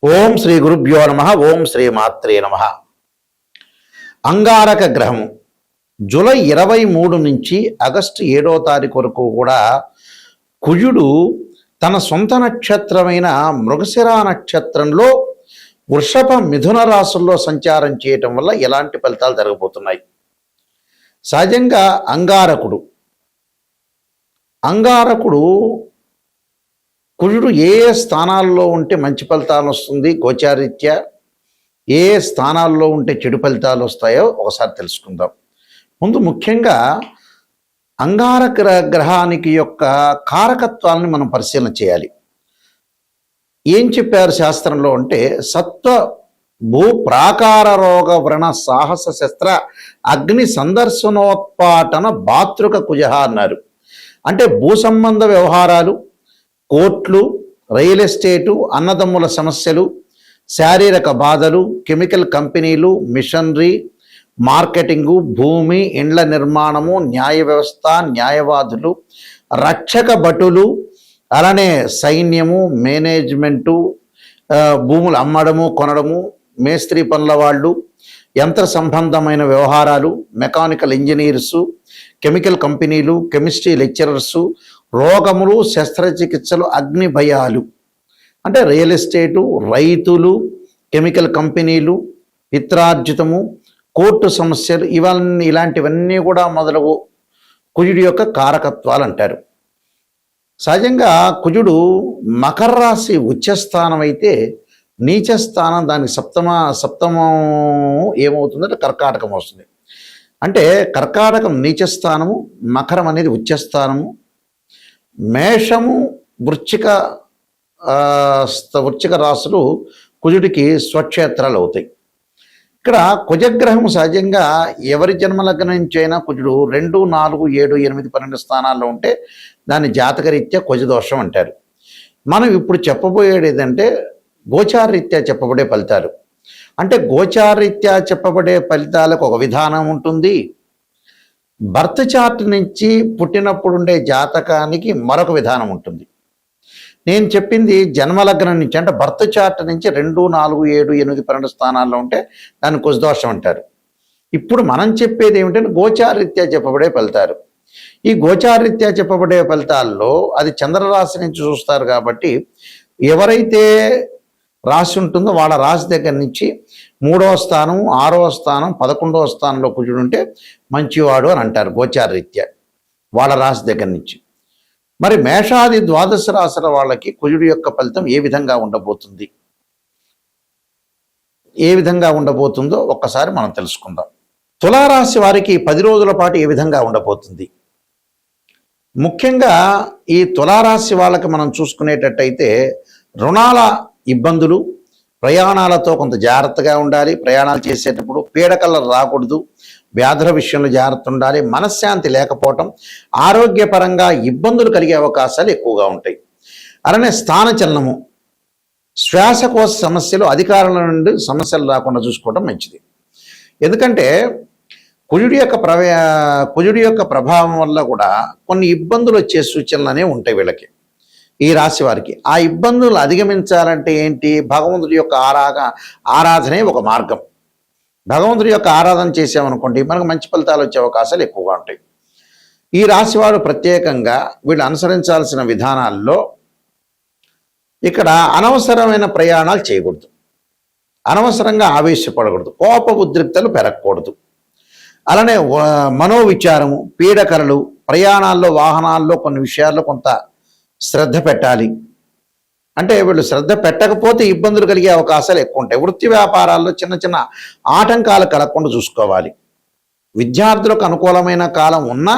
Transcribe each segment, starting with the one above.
ఓం శ్రీ గురుభ్యో నమ. ఓం శ్రీ మాత్రే నమ. అంగారక గ్రహము జూలై 23 నుంచి ఆగస్టు 7వ తారీఖు వరకు కూడా కుజుడు తన సొంత నక్షత్రమైన మృగశిర నక్షత్రంలో వృషభ మిథున రాశుల్లో సంచారం చేయటం వల్ల ఎలాంటి ఫలితాలు జరగబోతున్నాయి. సహజంగా అంగారకుడు కుజుడు ఏ స్థానాల్లో ఉంటే మంచి ఫలితాలు వస్తుంది, గోచారీత్యా ఏ స్థానాల్లో ఉంటే చెడు ఫలితాలు వస్తాయో ఒకసారి తెలుసుకుందాం. ముందు ముఖ్యంగా అంగారక గ్రహానికి యొక్క కారకత్వాలని మనం పరిశీలన చేయాలి. ఏం చెప్పారు శాస్త్రంలో అంటే సత్వ భూ ప్రాకార రోగ వ్రణ సాహస శస్త్ర అగ్ని సందర్శనోత్పాటన భాతృక కుజ అన్నారు. అంటే భూ సంబంధ వ్యవహారాలు, కోర్టులు, రియల్ ఎస్టేటు, అన్నదమ్ముల సమస్యలు, శారీరక బాధలు, కెమికల్ కంపెనీలు, మిషనరీ, మార్కెటింగు, భూమి, ఇండ్ల నిర్మాణము, న్యాయ వ్యవస్థ, న్యాయవాదులు, రక్షక భటులు, అలానే సైన్యము, మేనేజ్మెంటు, భూములు అమ్మడము కొనడము, మేస్త్రీ పనుల వాళ్ళు, యంత్ర సంబంధమైన వ్యవహారాలు, మెకానికల్ ఇంజనీర్సు, కెమికల్ కంపెనీలు, కెమిస్ట్రీ లెక్చరర్సు, రోగములు, శస్త్రచికిత్సలు, అగ్ని భయాలు అంటే రియల్ ఎస్టేటు, రైతులు, కెమికల్ కంపెనీలు, పిత్రార్జితము, కోర్టు సమస్యలు, ఇలాంటివన్నీ కూడా మొదలగు కుజుడి యొక్క కారకత్వాలు అంటారు. సహజంగా కుజుడు మకర రాశి ఉచ్చస్థానం అయితే నీచస్థానం దానికి సప్తమం ఏమవుతుందంటే కర్కాటకం వస్తుంది. అంటే కర్కాటకం నీచస్థానము, మకరం అనేది ఉచ్చస్థానము, మేషము, వృశ్చిక రాశులు కుజుడికి స్వక్షేత్రాలు అవుతాయి. ఇక్కడ కుజగ్రహం సహజంగా ఎవరి జన్మలగ్నం నుంచి అయినా కుజుడు 2, 4, 7, 8, 12 స్థానాల్లో ఉంటే దాన్ని జాతకరీత్యా కుజదోషం అంటారు. మనం ఇప్పుడు చెప్పబోయేది ఏంటంటే గోచారరీత్యా చెప్పబడే ఫలితాలు. అంటే గోచారరీత్యా చెప్పబడే ఫలితాలకు ఒక విధానం ఉంటుంది, బర్త్ చార్ట్ నుంచి పుట్టినప్పుడు ఉండే జాతకానికి మరొక విధానం ఉంటుంది. నేను చెప్పింది జన్మలగ్నం నుంచి, అంటే బర్త్ చార్ట్ నుంచి 2, 4, 7, 8, 12 స్థానాల్లో ఉంటే దాన్ని కుజదోషం అంటారు. ఇప్పుడు మనం చెప్పేది ఏమిటంటే గోచారరీత్యా చెప్పబడే ఫలితాలు. ఈ గోచారరీత్యా చెప్పబడే ఫలితాల్లో అది చంద్రరాశి నుంచి చూస్తారు కాబట్టి ఎవరైతే రాశి ఉంటుందో వాళ్ళ రాశి దగ్గర నుంచి 3వ స్థానం, 6వ స్థానం, 11వ స్థానంలో కుజుడు ఉంటే మంచివాడు అని అంటారు గోచారరీత్యా వాళ్ళ రాశి దగ్గర నుంచి. మరి మేషాది ద్వాదశ రాశుల వాళ్ళకి కుజుడు యొక్క ఫలితం ఏ విధంగా ఉండబోతుందో ఒక్కసారి మనం తెలుసుకుందాం. తులారాశి వారికి 10 రోజుల పాటు ఏ విధంగా ఉండబోతుంది. ముఖ్యంగా ఈ తులారాశి వాళ్ళకి మనం చూసుకునేటట్టయితే రుణాల ఇబ్బందులు, ప్రయాణాలతో కొంత జాగ్రత్తగా ఉండాలి. ప్రయాణాలు చేసేటప్పుడు పీడకలు రాకూడదు, వ్యాధుల విషయంలో జాగ్రత్త ఉండాలి. మనశ్శాంతి లేకపోవటం, ఆరోగ్యపరంగా ఇబ్బందులు కలిగే అవకాశాలు ఎక్కువగా ఉంటాయి. అలానే స్థానచలనము, శ్వాసకోశ సమస్యలు, అధికారుల నుండి సమస్యలు రాకుండా చూసుకోవడం మంచిది. ఎందుకంటే కుజుడి యొక్క ప్రభావం వల్ల కూడా కొన్ని ఇబ్బందులు వచ్చే సూచనలు అనేవి ఉంటాయి వీళ్ళకి, ఈ రాశి వారికి. ఆ ఇబ్బందులు అధిగమించాలంటే ఏంటి, భగవంతుడి యొక్క ఆరాధనే ఒక మార్గం. భగవంతుడి యొక్క ఆరాధన చేసామనుకోండి మనకు మంచి ఫలితాలు వచ్చే అవకాశాలు ఎక్కువగా ఉంటాయి. ఈ రాశి వారు ప్రత్యేకంగా వీళ్ళు అనుసరించాల్సిన విధానాల్లో ఇక్కడ అనవసరమైన ప్రయాణాలు చేయకూడదు, అనవసరంగా ఆవేశపడకూడదు, కోప ఉద్రిక్తలు పెరగకూడదు. అలానే మనోవిచారము, పీడకలలు, ప్రయాణాల్లో వాహనాల్లో కొన్ని విషయాల్లో కొంత శ్రద్ధ పెట్టాలి. అంటే వీళ్ళు శ్రద్ధ పెట్టకపోతే ఇబ్బందులు కలిగే అవకాశాలు ఎక్కువ ఉంటాయి. వృత్తి వ్యాపారాల్లో చిన్న చిన్న ఆటంకాలు కలగకుండా చూసుకోవాలి. విద్యార్థులకు అనుకూలమైన కాలం ఉన్నా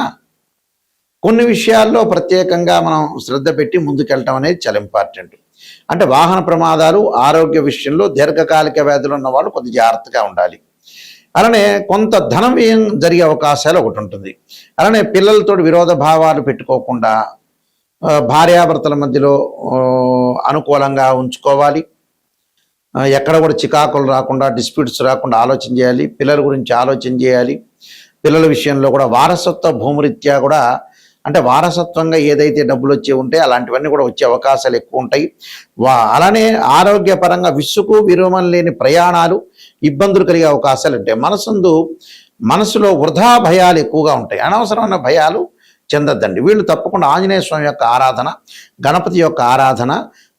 కొన్ని విషయాల్లో ప్రత్యేకంగా మనం శ్రద్ధ పెట్టి ముందుకెళ్ళటం అనేది చాలా ఇంపార్టెంట్. అంటే వాహన ప్రమాదాలు, ఆరోగ్య విషయంలో దీర్ఘకాలిక వ్యాధులు ఉన్న వాళ్ళు కొద్ది జాగ్రత్తగా ఉండాలి. అలానే కొంత ధనం వ్యయం జరిగే అవకాశాలు ఒకటి ఉంటుంది. అలానే పిల్లలతో విరోధ భావాలు పెట్టుకోకుండా భార్యాభర్తల మధ్యలో అనుకూలంగా ఉంచుకోవాలి. ఎక్కడ కూడా చికాకులు రాకుండా, డిస్ప్యూట్స్ రాకుండా ఆలోచన చేయాలి. పిల్లల గురించి ఆలోచన చేయాలి. పిల్లల విషయంలో కూడా వారసత్వ భూమిరీత్యా కూడా అంటే వారసత్వంగా ఏదైతే డబ్బులు వచ్చే ఉంటాయో అలాంటివన్నీ కూడా వచ్చే అవకాశాలు ఎక్కువ ఉంటాయి. అలానే ఆరోగ్యపరంగా విసుగు విరమణ లేని ప్రయాణాలు, ఇబ్బందులు కలిగే అవకాశాలు ఉంటాయి. మనసులో వృధా భయాలు ఎక్కువగా ఉంటాయి. అనవసరమైన భయాలు చెందద్దండి. వీళ్ళు తప్పకుండా ఆంజనేయ స్వామి యొక్క ఆరాధన, గణపతి యొక్క ఆరాధన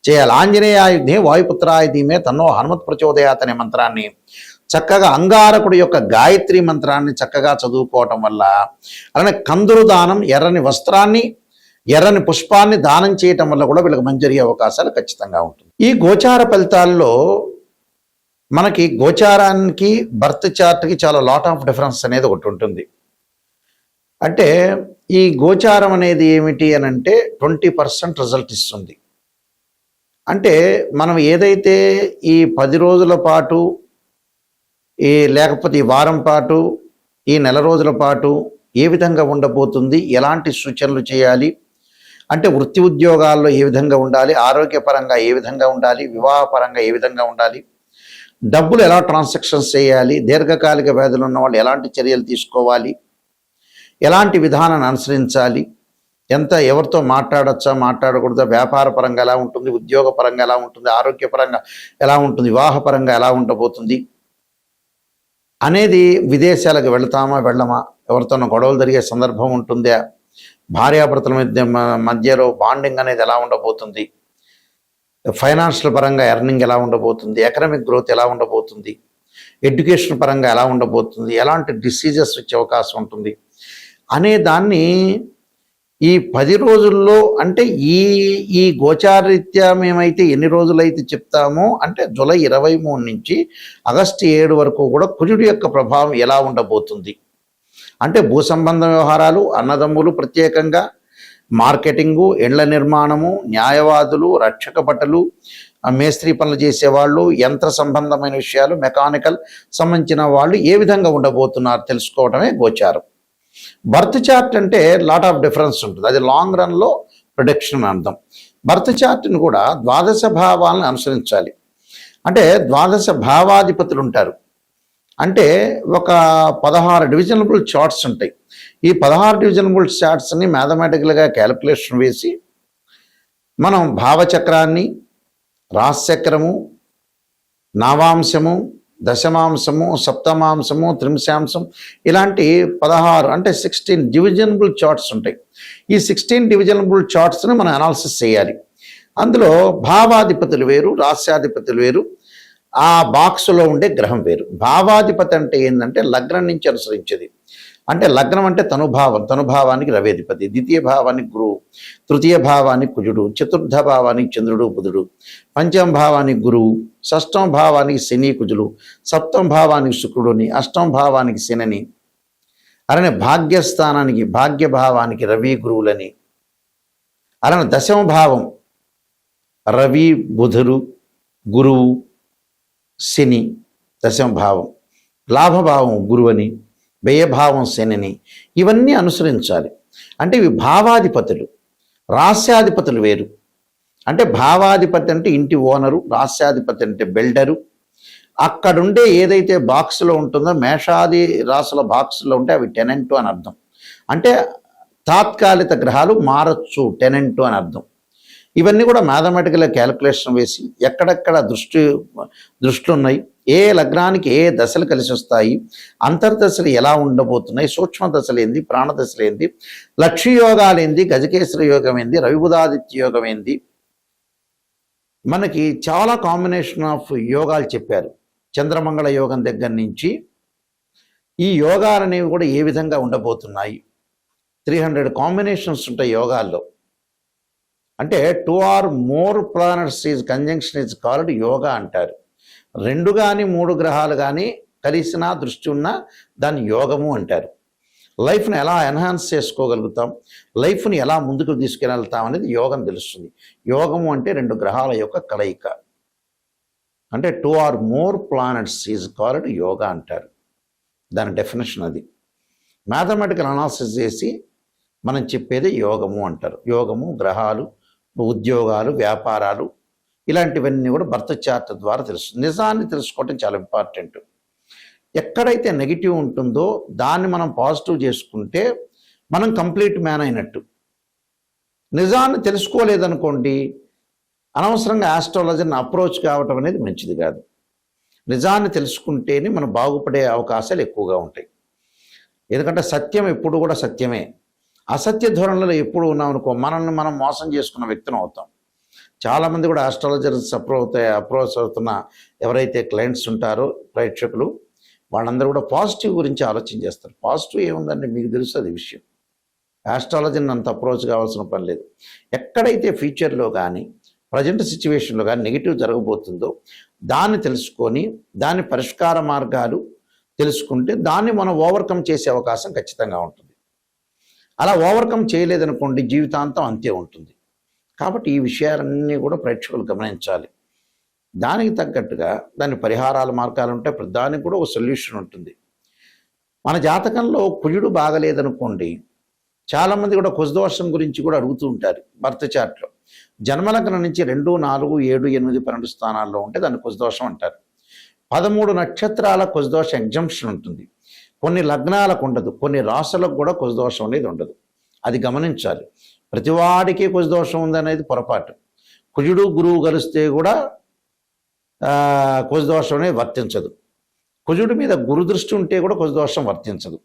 చేయాలి. ఆంజనేయాయుధే వాయుపుత్రాయుధీమే తన్నో హనుమత్ ప్రచోదయాత్ అనే మంత్రాన్ని చక్కగా అంగారకుడి యొక్క గాయత్రి మంత్రాన్ని చక్కగా చదువుకోవటం వల్ల, అలానే కందులు దానం, ఎర్రని వస్త్రాన్ని, ఎర్రని పుష్పాన్ని దానం చేయటం వల్ల కూడా వీళ్ళకి మంచి జరిగే అవకాశాలు ఖచ్చితంగా ఉంటుంది. ఈ గోచార ఫలితాల్లో మనకి గోచారానికి బర్త్ చార్ట్కి చాలా లాట్ ఆఫ్ డిఫరెన్స్ అనేది ఒకటి ఉంటుంది. అంటే ఈ గోచారం అనేది ఏమిటి అని అంటే 20% రిజల్ట్ ఇస్తుంది. అంటే మనం ఏదైతే ఈ 10 రోజుల పాటు, లేకపోతే ఈ వారం పాటు, ఈ నెల రోజుల పాటు ఏ విధంగా ఉండబోతుంది, ఎలాంటి సూచనలు చేయాలి, అంటే వృత్తి ఉద్యోగాల్లో ఏ విధంగా ఉండాలి, ఆరోగ్యపరంగా ఏ విధంగా ఉండాలి, వివాహపరంగా ఏ విధంగా ఉండాలి, డబ్బులు ఎలా ట్రాన్సాక్షన్స్ చేయాలి, దీర్ఘకాలిక వ్యాధులు ఉన్న వాళ్ళు ఎలాంటి చర్యలు తీసుకోవాలి, ఎలాంటి విధానాన్ని అనుసరించాలి, ఎవరితో మాట్లాడచ్చా మాట్లాడకూడదా, వ్యాపార పరంగా ఎలా ఉంటుంది, ఉద్యోగ పరంగా ఎలా ఉంటుంది, ఆరోగ్యపరంగా ఎలా ఉంటుంది, వివాహపరంగా ఎలా ఉండబోతుంది అనేది, విదేశాలకు వెళతామా వెళ్ళమా, ఎవరితోనో గొడవలు జరిగే సందర్భం ఉంటుందా, భార్యాభర్తల మధ్యలో బాండింగ్ అనేది ఎలా ఉండబోతుంది, ఫైనాన్షియల్ పరంగా ఎర్నింగ్ ఎలా ఉండబోతుంది, ఎకనామిక్ గ్రోత్ ఎలా ఉండబోతుంది, ఎడ్యుకేషన్ పరంగా ఎలా ఉండబోతుంది, ఎలాంటి డిసీజెస్ వచ్చే అవకాశం ఉంటుంది అనే దాన్ని ఈ 10 రోజుల్లో, అంటే ఈ గోచారరీత్యా మేమైతే ఎన్ని రోజులైతే చెప్తామో, అంటే జూలై 23 నుంచి ఆగస్టు 7 వరకు కూడా కుజుడి యొక్క ప్రభావం ఎలా ఉండబోతుంది, అంటే భూ సంబంధ వ్యవహారాలు, అన్నదమ్ములు, ప్రత్యేకంగా మార్కెటింగు, ఇండ్ల నిర్మాణము, న్యాయవాదులు, రక్షక భటులు, మేస్త్రీ పనులు చేసేవాళ్ళు, యంత్ర సంబంధమైన విషయాలు, మెకానికల్ సంబంధించిన వాళ్ళు ఏ విధంగా ఉండబోతున్నారు తెలుసుకోవడమే గోచారం. బర్త్ చార్ట్ అంటే లాట్ ఆఫ్ డిఫరెన్స్ ఉంటుంది. అది లాంగ్ రన్లో ప్రొడిక్షన్ అర్థం. బర్త్ చార్ట్ని కూడా ద్వాదశ భావాలను అనుసరించాలి. అంటే ద్వాదశ భావాధిపతులు ఉంటారు. అంటే ఒక 16 డివిజనబుల్ చార్ట్స్ ఉంటాయి. ఈ 16 డివిజనబుల్ చార్ట్స్ని మ్యాథమెటికల్గా క్యాలిక్యులేషన్ వేసి మనం భావచక్రాన్ని, రాశిచక్రము, నవాంశము, దశమాంశము, సప్తమాంశము, త్రింశాంశం, ఇలాంటి 16 అంటే 16 డివిజనబుల్ చార్ట్స్ ఉంటాయి. ఈ 16 డివిజనబుల్ చార్ట్స్ని మనం అనాలిసిస్ చేయాలి. అందులో భావాధిపతులు వేరు, రాస్యాధిపతులు వేరు, ఆ బాక్స్లో ఉండే గ్రహం వేరు. భావాధిపతి అంటే ఏంటంటే లగ్నం నుంచి అనుసరించేది. అంటే లగ్నం అంటే తనుభావం, తనుభావానికి రవి అధిపతి, ద్వితీయ భావానికి గురువు, తృతీయ భావానికి కుజుడు, చతుర్థ భావానికి చంద్రుడు బుధుడు, పంచమ భావానికి గురువు, షష్టమ భావానికి శని కుజులు, సప్తమ భావానికి శుక్రుడుని, అష్టమ భావానికి శనిని, అలానే భాగ్యస్థానానికి భాగ్యభావానికి రవి గురువులని, అలానే దశమ భావం రవి బుధుడు గురువు శని దశమ భావం, లాభభావం గురువని, వ్యయభావం శనిని, ఇవన్నీ అనుసరించాలి. అంటే ఇవి భావాధిపతులు. రాస్యాధిపతులు వేరు. అంటే భావాధిపతి అంటే ఇంటి ఓనరు, రాస్యాధిపతి అంటే బిల్డరు. అక్కడుండే ఏదైతే బాక్స్లో ఉంటుందో, మేషాది రాసుల బాక్స్లో ఉంటే అవి టెనెంటు అని అర్థం. అంటే తాత్కాలిక గ్రహాలు మారచ్చు, టెనెంటు అని అర్థం. ఇవన్నీ కూడా మ్యాథమెటికల్గా క్యాలిక్యులేషన్ వేసి ఎక్కడెక్కడ దృష్టిలు ఉన్నాయి, ఏ లగ్నానికి ఏ దశలు కలిసి వస్తాయి, అంతర్దశలు ఎలా ఉండబోతున్నాయి, సూక్ష్మ దశలు ఏంది, ప్రాణదశలు ఏంది, లక్ష్య యోగాలు ఏంది, గజకేశ్వర యోగం ఏంది, రవిబుధాదిత్య యోగం ఏంది, మనకి చాలా కాంబినేషన్ ఆఫ్ యోగాలు చెప్పారు. చంద్రమంగళ యోగం దగ్గర నుంచి ఈ యోగాలు అనేవి కూడా ఏ విధంగా ఉండబోతున్నాయి. 300 కాంబినేషన్స్ ఉంటాయి యోగాల్లో. అంటే 2 or more planets is conjunction is called yoga అంటారు. 2 కానీ 3 గ్రహాలు కానీ కలిసినా దృష్టి ఉన్నా దాన్ని యోగము అంటారు. లైఫ్ని ఎలా ఎన్హాన్స్ చేసుకోగలుగుతాం, లైఫ్ని ఎలా ముందుకు తీసుకెళ్తాం అనేది యోగం తెలుస్తుంది. యోగము అంటే 2 గ్రహాల యొక్క కలయిక. అంటే 2 or more planets is called yoga అంటారు. దాని డెఫినేషన్ అది. మ్యాథమెటికల్ అనాలిసిస్ చేసి మనం చెప్పేది యోగము అంటారు. యోగము, గ్రహాలు, ఉద్యోగాలు, వ్యాపారాలు, ఇలాంటివన్నీ కూడా బర్త్ చార్ట్ ద్వారా తెలుస్తుంది. నిజాన్ని తెలుసుకోవటం చాలా ఇంపార్టెంట్. ఎక్కడైతే నెగిటివ్ ఉంటుందో దాన్ని మనం పాజిటివ్ చేసుకుంటే మనం కంప్లీట్ మ్యాన్ అయినట్టు. నిజాన్ని తెలుసుకోలేదనుకోండి, అనవసరంగా ఆస్ట్రాలజర్ని అప్రోచ్ కావటం అనేది మంచిది కాదు. నిజాన్ని తెలుసుకుంటేనే మనం బాగుపడే అవకాశాలు ఎక్కువగా ఉంటాయి. ఎందుకంటే సత్యం ఎప్పుడు కూడా సత్యమే. అసత్య ధోరణిలో ఎప్పుడు ఉన్నామనుకో మనల్ని మనం మోసం చేసుకున్న వ్యక్తిని అవుతాం. చాలామంది కూడా ఆస్ట్రాలజర్స్ అప్రోచ్ అవుతున్న ఎవరైతే క్లయింట్స్ ఉంటారో ప్రేక్షకులు, వాళ్ళందరూ కూడా పాజిటివ్ గురించి ఆలోచన చేస్తారు. పాజిటివ్ ఏముందంటే మీకు తెలుస్తుంది విషయం. ఆస్ట్రాలజీని అంత అప్రోచ్ కావాల్సిన పని లేదు. ఎక్కడైతే ఫ్యూచర్లో కానీ ప్రజెంట్ సిచ్యువేషన్లో కానీ నెగిటివ్ జరగబోతుందో దాన్ని తెలుసుకొని దాని పరిష్కార మార్గాలు తెలుసుకుంటే దాన్ని మనం ఓవర్కమ్ చేసే అవకాశం ఖచ్చితంగా ఉంటుంది. అలా ఓవర్కమ్ చేయలేదనుకోండి జీవితాంతం అంతే ఉంటుంది. కాబట్టి ఈ విషయాలన్నీ కూడా ప్రేక్షకులు గమనించాలి. దానికి తగ్గట్టుగా దాని పరిహారాల మార్గాలు ఉంటాయి. ప్రతిదానికి కూడా ఒక సొల్యూషన్ ఉంటుంది. మన జాతకంలో కుజుడు బాగలేదనుకోండి, చాలామంది కూడా కుజదోషం గురించి కూడా అడుగుతూ ఉంటారు. బర్త్ చార్ట్లో జన్మలగ్నం నుంచి 2, 4, 7, 8, 12 స్థానాల్లో ఉంటే దాన్ని కుజదోషం అంటారు. 13 నక్షత్రాల కుజదోష ఎగ్జంప్షన్ ఉంటుంది. కొన్ని లగ్నాలకు ఉండదు, కొన్ని రాశులకు కూడా కుజదోషం అనేది ఉండదు. అది గమనించాలి. ప్రతివాడికి కుజదోషం ఉందనేది పొరపాటు. కుజుడు గురువు కలిస్తే కూడా కుజదోషం అనేది వర్తించదు. కుజుడి మీద గురు దృష్టి ఉంటే కూడా కుజదోషం వర్తించదు.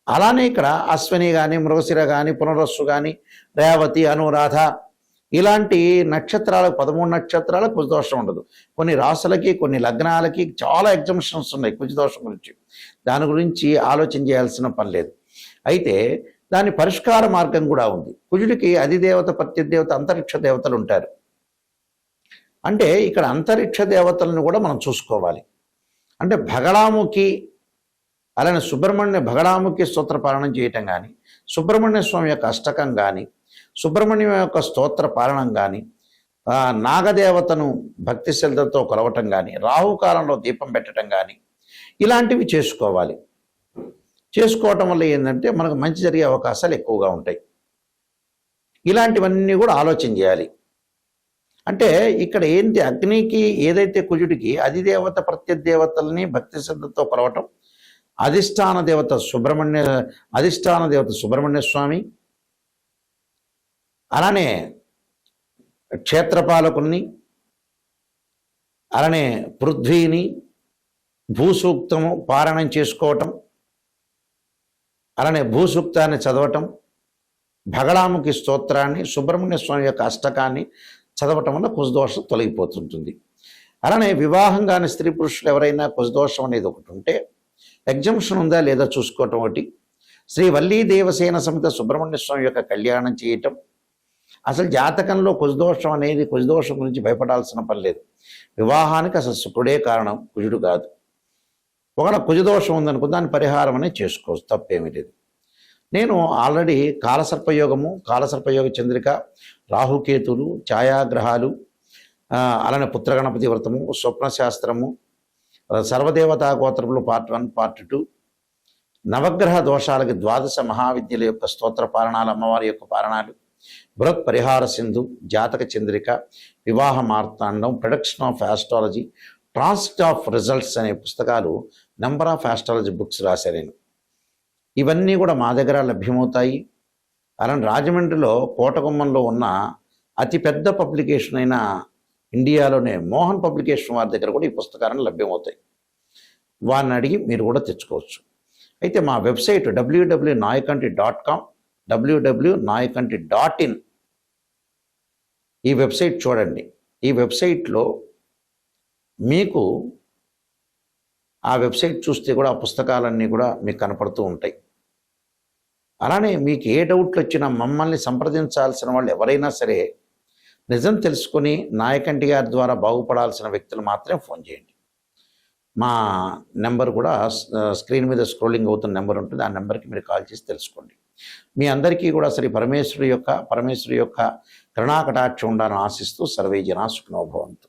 అలానే ఇక్కడ అశ్విని కానీ, మృగశిర కానీ, పునరస్సు కానీ, రేవతి, అనురాధ ఇలాంటి నక్షత్రాలకు 13 నక్షత్రాలకు కుజదోషం ఉండదు. కొన్ని రాశులకి, కొన్ని లగ్నాలకి చాలా ఎగ్జంప్షన్స్ ఉన్నాయి కుజదోషం గురించి. దాని గురించి ఆలోచన చేయాల్సిన పని లేదు. అయితే దాని పరిష్కార మార్గం కూడా ఉంది. కుజుడికి అధిదేవత, ప్రత్యదేవత, అంతరిక్ష దేవతలు ఉంటారు. అంటే ఇక్కడ అంతరిక్ష దేవతలను కూడా మనం చూసుకోవాలి. అంటే భగళాముఖి, అలానే భగళాముఖి స్తోత్ర పాలనం చేయటం కానీ, సుబ్రహ్మణ్య స్వామి యొక్క అష్టకం కానీ, సుబ్రహ్మణ్యం యొక్క స్తోత్ర పాలనం కానీ, నాగదేవతను భక్తి శ్రద్ధతో కొలవటం కానీ, రాహుకాలంలో దీపం పెట్టడం కానీ ఇలాంటివి చేసుకోవాలి. చేసుకోవటం వల్ల ఏంటంటే మనకు మంచి జరిగే అవకాశాలు ఎక్కువగా ఉంటాయి. ఇలాంటివన్నీ కూడా ఆలోచన చేయాలి. అంటే ఇక్కడ ఏంటి, అగ్నికి ఏదైతే కుజుడికి అధిదేవత ప్రత్యదేవతల్ని భక్తి శ్రద్ధతో కొలవటం, అధిష్టాన దేవత సుబ్రహ్మణ్య స్వామి, అలానే క్షేత్రపాలకుల్ని, అలానే పృథ్వీని భూసూక్తము పారాయణం చేసుకోవటం, అలానే భూసూక్తాన్ని చదవటం, భగళాముఖి స్తోత్రాన్ని, సుబ్రహ్మణ్య స్వామి యొక్క అష్టకాన్ని చదవటం వల్ల కుజదోషం తొలగిపోతుంటుంది. అలానే వివాహం కాని స్త్రీ పురుషులు ఎవరైనా కుజదోషం అనేది ఒకటి ఉంటే ఎగ్జంప్షన్ ఉందా లేదా చూసుకోవటం ఒకటి, శ్రీ వల్లీ దేవసేన సమేత సుబ్రహ్మణ్య స్వామి యొక్క కళ్యాణం చేయటం. అసలు జాతకంలో కుజదోషం గురించి భయపడాల్సిన పని లేదు. వివాహానికి అసలు శుక్రుడే కారణం, కుజుడు కాదు. ఒకవేళ కుజదోషం ఉందనుకో దాని పరిహారం అనేది చేసుకోవచ్చు, తప్పేమీ లేదు. నేను ఆల్రెడీ కాలసర్పయోగ చంద్రిక, రాహుకేతులు, ఛాయాగ్రహాలు, అలానే పుత్రగణపతి వ్రతము, స్వప్నశాస్త్రము, సర్వదేవతా గోత్రములు పార్ట్ 1, పార్ట్ 2, నవగ్రహ దోషాలకి 12 మహావిద్యల యొక్క స్తోత్ర పారణాలు, అమ్మవారి యొక్క పారణాలు, బృహత్ పరిహార Sindhu, Jataka Chandrika, Vivaha Marthandam, production of astrology, transit of results అనే పుస్తకాలు నెంబర్ ఆఫ్ ఆస్ట్రాలజీ బుక్స్ రాశాను నేను. ఇవన్నీ కూడా మా దగ్గర లభ్యమవుతాయి. అలానే రాజమండ్రిలో కోటగుమ్మంలో ఉన్న అతిపెద్ద పబ్లికేషన్ అయిన ఇండియాలోనే మోహన్ పబ్లికేషన్ వారి దగ్గర కూడా ఈ పుస్తకాలను లభ్యమవుతాయి. వారిని అడిగి మీరు కూడా తెచ్చుకోవచ్చు. అయితే మా వెబ్సైట్ www.nayakanti.com, www.nayakanti.in ఈ వెబ్సైట్ చూడండి. ఈ వెబ్సైట్లో మీకు ఆ వెబ్సైట్ చూస్తే కూడా ఆ పుస్తకాలన్నీ కూడా మీకు కనపడుతూ ఉంటాయి. అలానే మీకు ఏ డౌట్లు వచ్చినా మమ్మల్ని సంప్రదించాల్సిన వాళ్ళు ఎవరైనా సరే నిజం తెలుసుకొని నాయకంటి గారి ద్వారా బాగుపడాల్సిన వ్యక్తులు మాత్రమే ఫోన్ చేయండి. మా నెంబర్ కూడా స్క్రీన్ మీద స్క్రోలింగ్ అవుతున్న నెంబర్ ఉంటుంది. ఆ నెంబర్కి మీరు కాల్ చేసి తెలుసుకోండి. మీ అందరికీ కూడా శ్రీ పరమేశ్వరి యొక్క కరుణాకటాక్షం ఉండాలని ఆశిస్తూ సర్వే జనా సుఖినో భవంతు.